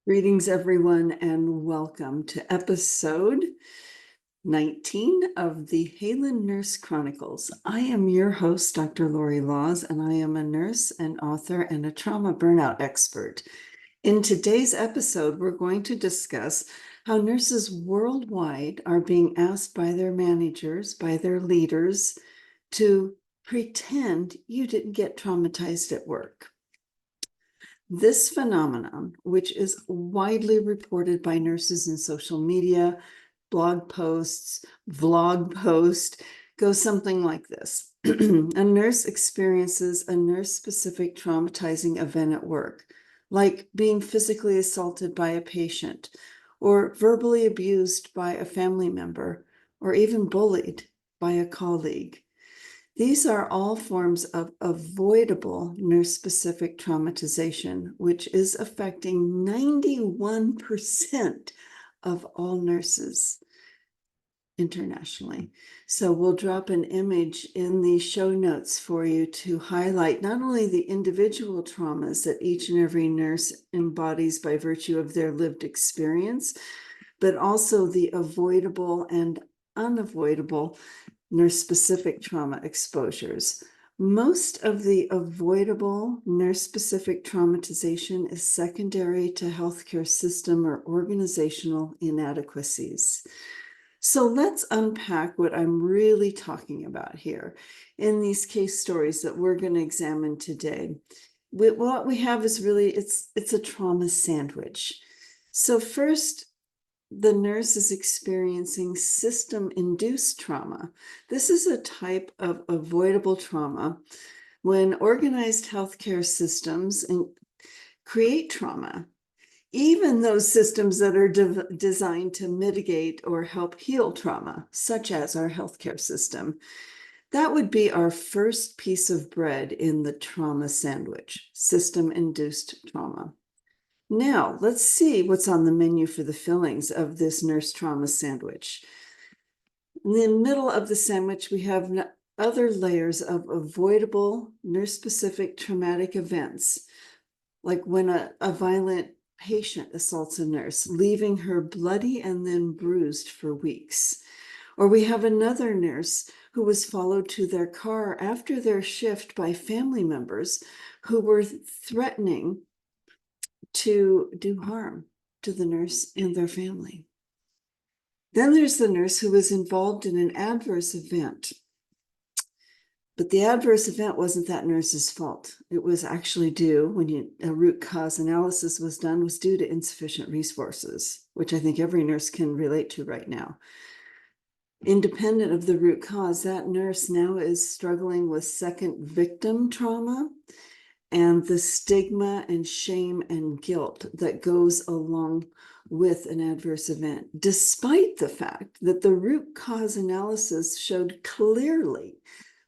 Greetings, everyone, and welcome to episode 19 of the Haelan Nurse Chronicles. I am your host, Dr. Lorre Laws, and I am a nurse, an author, and a trauma burnout expert. In today's episode, we're going to discuss how nurses worldwide are being asked by their managers, by their leaders, to pretend you didn't get traumatized at work. This phenomenon, which is widely reported by nurses in social media, blog posts, vlog posts, goes something like this. A nurse experiences a nurse-specific traumatizing event at work, like being physically assaulted by a patient, or verbally abused by a family member, or even bullied by a colleague. These are all forms of avoidable nurse-specific traumatization, which is affecting 91% of all nurses internationally. So we'll drop an image in the show notes for you to highlight not only the individual traumas that each and every nurse embodies by virtue of their lived experience, but also the avoidable and unavoidable nurse-specific trauma exposures. Most of the avoidable nurse-specific traumatization is secondary to healthcare system or organizational inadequacies. So let's unpack what I'm really talking about here in these case stories that we're going to examine today. What we have is really, it's a trauma sandwich. So first, the nurse is experiencing system-induced trauma. This is a type of avoidable trauma when organized healthcare systems create trauma, even those systems that are designed to mitigate or help heal trauma, such as our healthcare system. That would be our first piece of bread in the trauma sandwich, system-induced trauma. Now, let's see what's on the menu for the fillings of this nurse trauma sandwich. In the middle of the sandwich, we have other layers of avoidable nurse-specific traumatic events, like when a violent patient assaults a nurse, leaving her bloody and then bruised for weeks. Or we have another nurse who was followed to their car after their shift by family members who were threatening to do harm to the nurse and their family. Then there's the nurse who was involved in an adverse event. But the adverse event wasn't that nurse's fault. It was actually due, when a root cause analysis was done, was due to insufficient resources, which I think every nurse can relate to right now. Independent of the root cause, that nurse now is struggling with second victim trauma and the stigma and shame and guilt that goes along with an adverse event, despite the fact that the root cause analysis showed clearly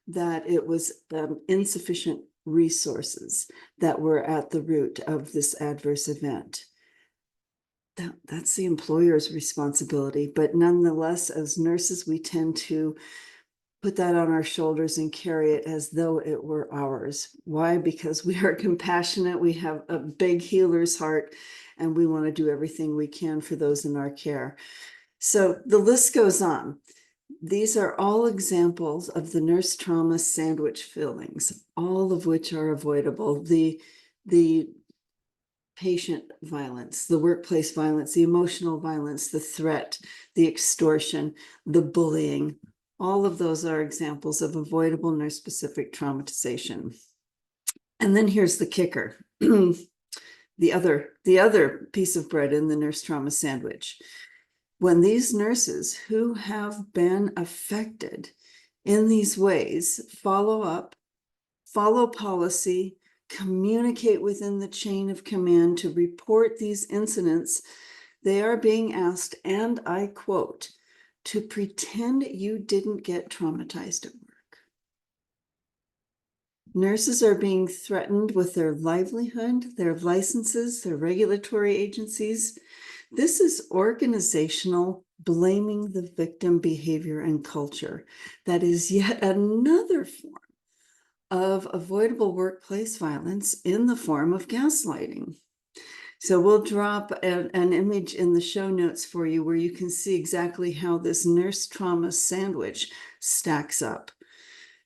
that it was insufficient resources that were at the root of this adverse event. That's the employer's responsibility, but nonetheless, as nurses, we tend to put that on our shoulders and carry it as though it were ours. Why? Because we are compassionate, we have a big healer's heart, and we want to do everything we can for those in our care. So the list goes on. These are all examples of the nurse trauma sandwich fillings, all of which are avoidable. The patient violence, the workplace violence, the emotional violence, the threat, the extortion, the bullying, all of those are examples of avoidable nurse-specific traumatization. And then here's the kicker, the other piece of bread in the nurse trauma sandwich. When these nurses who have been affected in these ways follow up, follow policy, communicate within the chain of command to report these incidents, they are being asked, and I quote, to pretend you didn't get traumatized at work. Nurses are being threatened with their livelihood, their licenses, their regulatory agencies. This is organizational blaming the victim behavior and culture. That is yet another form of avoidable workplace violence in the form of gaslighting. So we'll drop an image in the show notes for you where you can see exactly how this nurse trauma sandwich stacks up.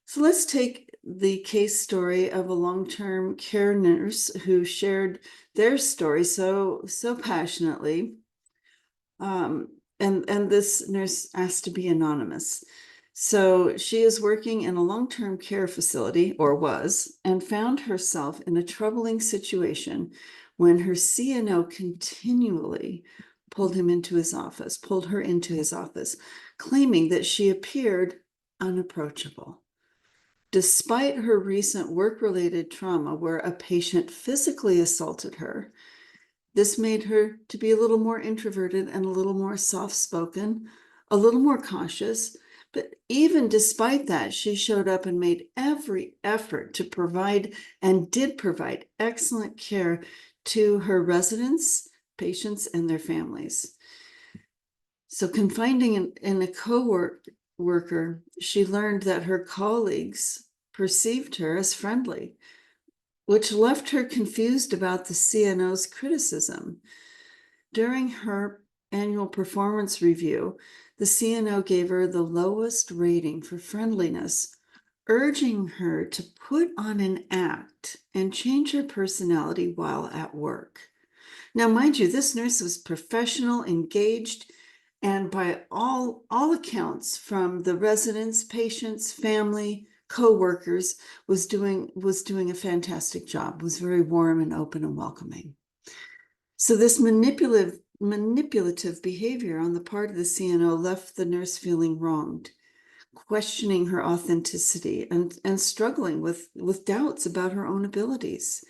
So let's take the case story of a long-term care nurse who shared their story so passionately. And this nurse asked to be anonymous. So she is working in a long-term care facility, or was, and found herself in a troubling situation when her CNO continually pulled her into his office, claiming that she appeared unapproachable. Despite her recent work-related trauma where a patient physically assaulted her, this made her to be a little more introverted and a little more soft-spoken, a little more cautious. But even despite that, she showed up and made every effort to provide, and did provide, excellent care to her residents, patients, and their families. So confiding in a co-worker, she learned that her colleagues perceived her as friendly, which left her confused about the CNO's criticism. During her annual performance review, the CNO gave her the lowest rating for friendliness, urging her to put on an act and change her personality while at work. Now, mind you, this nurse was professional, engaged, and by all accounts from the residents, patients, family, co-workers, was doing a fantastic job, was very warm and open and welcoming. So this manipulative behavior on the part of the CNO left the nurse feeling wronged, questioning her authenticity and struggling with doubts about her own abilities.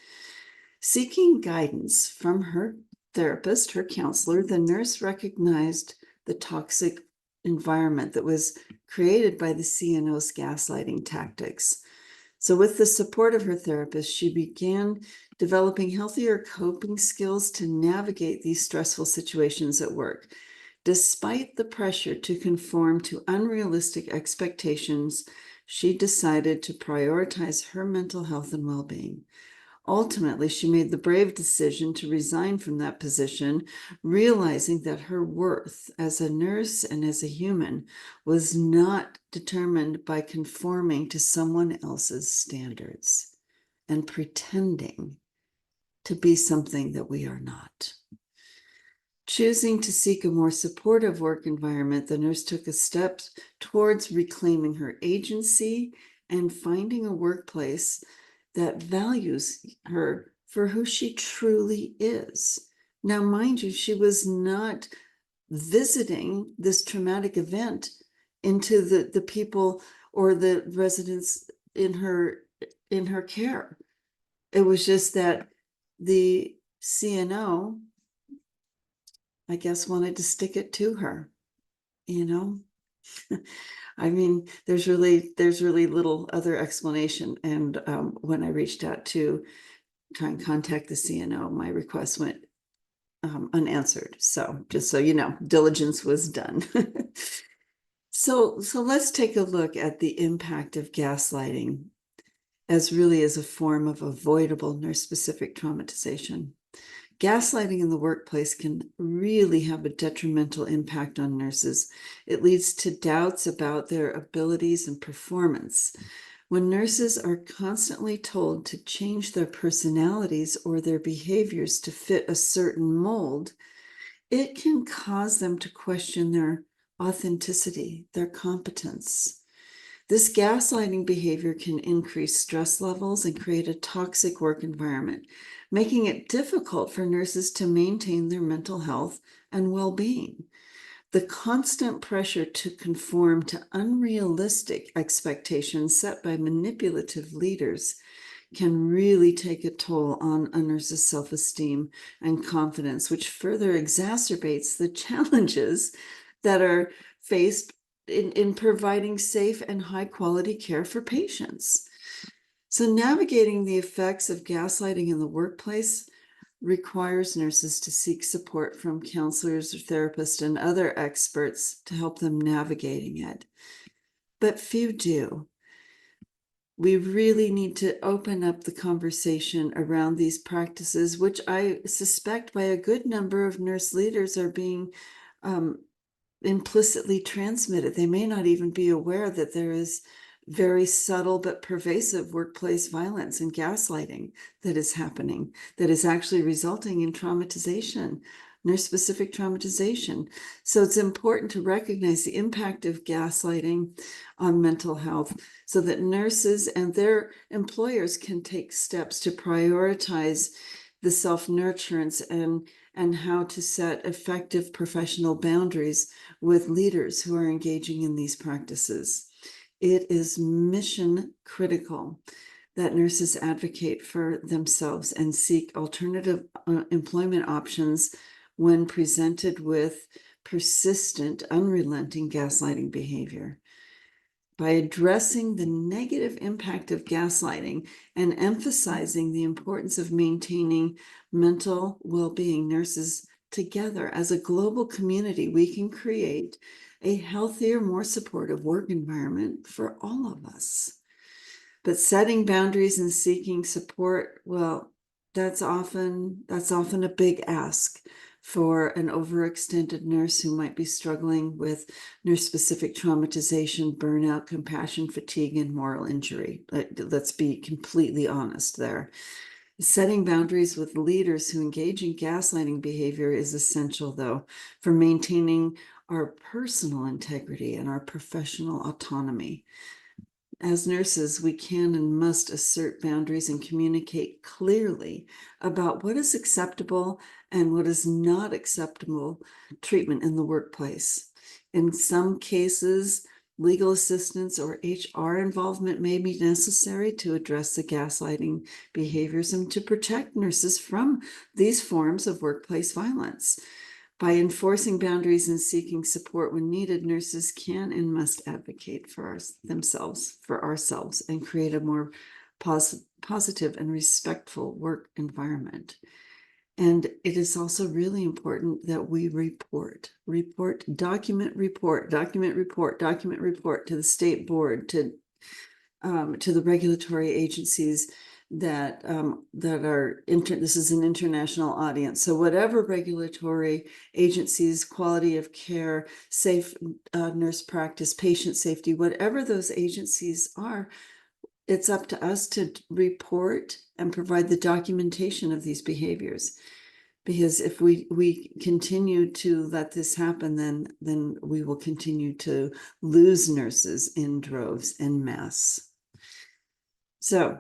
Seeking guidance from her therapist, her counselor, the nurse recognized the toxic environment that was created by the CNO's gaslighting tactics. So with the support of her therapist, she began developing healthier coping skills to navigate these stressful situations at work. Despite the pressure to conform to unrealistic expectations, she decided to prioritize her mental health and well-being. Ultimately, she made the brave decision to resign from that position, realizing that her worth as a nurse and as a human was not determined by conforming to someone else's standards and pretending to be something that we are not. Choosing to seek a more supportive work environment, the nurse took a step towards reclaiming her agency and finding a workplace that values her for who she truly is. Now, mind you, she was not visiting this traumatic event into the people or the residents in her care. It was just that the CNO, I guess, wanted to stick it to her, you know? I mean, there's really little other explanation. And when I reached out to try and contact the CNO, my request went unanswered. So just so you know, diligence was done. So let's take a look at the impact of gaslighting as a form of avoidable nurse-specific traumatization. Gaslighting in the workplace can really have a detrimental impact on nurses. It leads to doubts about their abilities and performance. When nurses are constantly told to change their personalities or their behaviors to fit a certain mold, it can cause them to question their authenticity, their competence. This gaslighting behavior can increase stress levels and create a toxic work environment, making it difficult for nurses to maintain their mental health and well-being. The constant pressure to conform to unrealistic expectations set by manipulative leaders can really take a toll on a nurse's self-esteem and confidence, which further exacerbates the challenges that are faced in providing safe and high quality care for patients. So navigating the effects of gaslighting in the workplace requires nurses to seek support from counselors or therapists and other experts to help them navigating it. But few do. we really need to open up the conversation around these practices, which I suspect by a good number of nurse leaders are being implicitly transmitted. They may not even be aware that there is very subtle but pervasive workplace violence and gaslighting that is happening, that is actually resulting in traumatization, nurse-specific traumatization. So it's important to recognize the impact of gaslighting on mental health so that nurses and their employers can take steps to prioritize the self-nurturance and how to set effective professional boundaries with leaders who are engaging in these practices. It is mission critical that nurses advocate for themselves and seek alternative employment options when presented with persistent, unrelenting gaslighting behavior. By addressing the negative impact of gaslighting and emphasizing the importance of maintaining mental well-being, nurses together as a global community, we can create a healthier, more supportive work environment for all of us. But setting boundaries and seeking support, well, that's often a big ask for an overextended nurse who might be struggling with nurse-specific traumatization, burnout, compassion fatigue, and moral injury. Let's be completely honest there. Setting boundaries with leaders who engage in gaslighting behavior is essential, though, for maintaining our personal integrity and our professional autonomy. As nurses, we can and must assert boundaries and communicate clearly about what is acceptable and what is not acceptable treatment in the workplace. In some cases, legal assistance or HR involvement may be necessary to address the gaslighting behaviors and to protect nurses from these forms of workplace violence. By enforcing boundaries and seeking support when needed, nurses can and must advocate for themselves, for ourselves, and create a more positive and respectful work environment. And it is also really important that we document report to the state board, to the regulatory agencies that this is an international audience. So whatever regulatory agencies, quality of care, safe nurse practice, patient safety, whatever those agencies are, it's up to us to report and provide the documentation of these behaviors. Because if we continue to let this happen, then we will continue to lose nurses in droves en masse. So,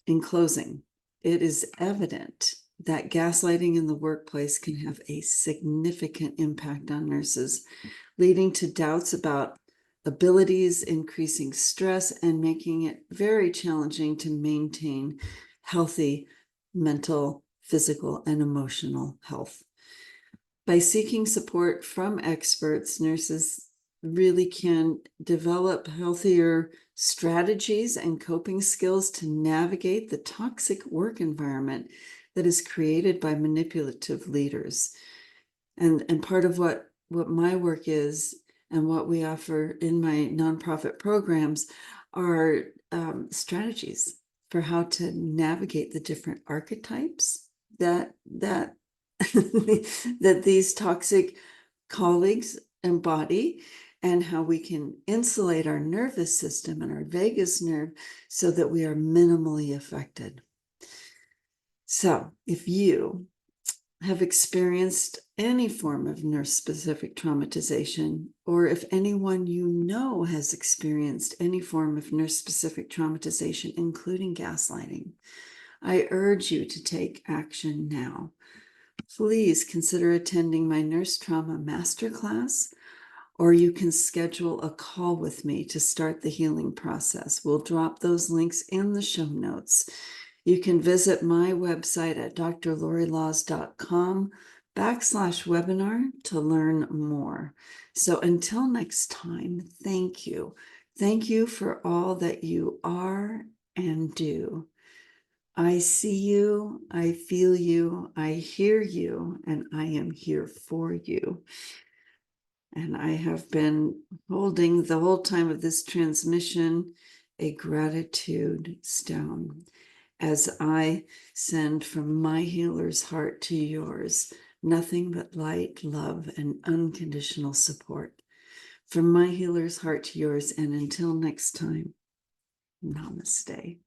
in closing, it is evident that gaslighting in the workplace can have a significant impact on nurses, leading to doubts about abilities, increasing stress, and making it very challenging to maintain healthy mental, physical, and emotional health. By seeking support from experts, nurses really can develop healthier strategies and coping skills to navigate the toxic work environment that is created by manipulative leaders. And part of what my work is and what we offer in my nonprofit programs are strategies for how to navigate the different archetypes that that these toxic colleagues embody, and how we can insulate our nervous system and our vagus nerve so that we are minimally affected. So if you have experienced any form of nurse-specific traumatization, or if anyone you know has experienced any form of nurse-specific traumatization, including gaslighting, I urge you to take action now. Please consider attending my Nurse Trauma Masterclass, or you can schedule a call with me to start the healing process. We'll drop those links in the show notes. You can visit my website at drlorrelaws.com/webinar to learn more. So until next time, thank you. Thank you for all that you are and do. I see you, I feel you, I hear you, and I am here for you. And I have been holding the whole time of this transmission a gratitude stone as I send from my healer's heart to yours nothing but light, love, and unconditional support. From my healer's heart to yours, and until next time, namaste.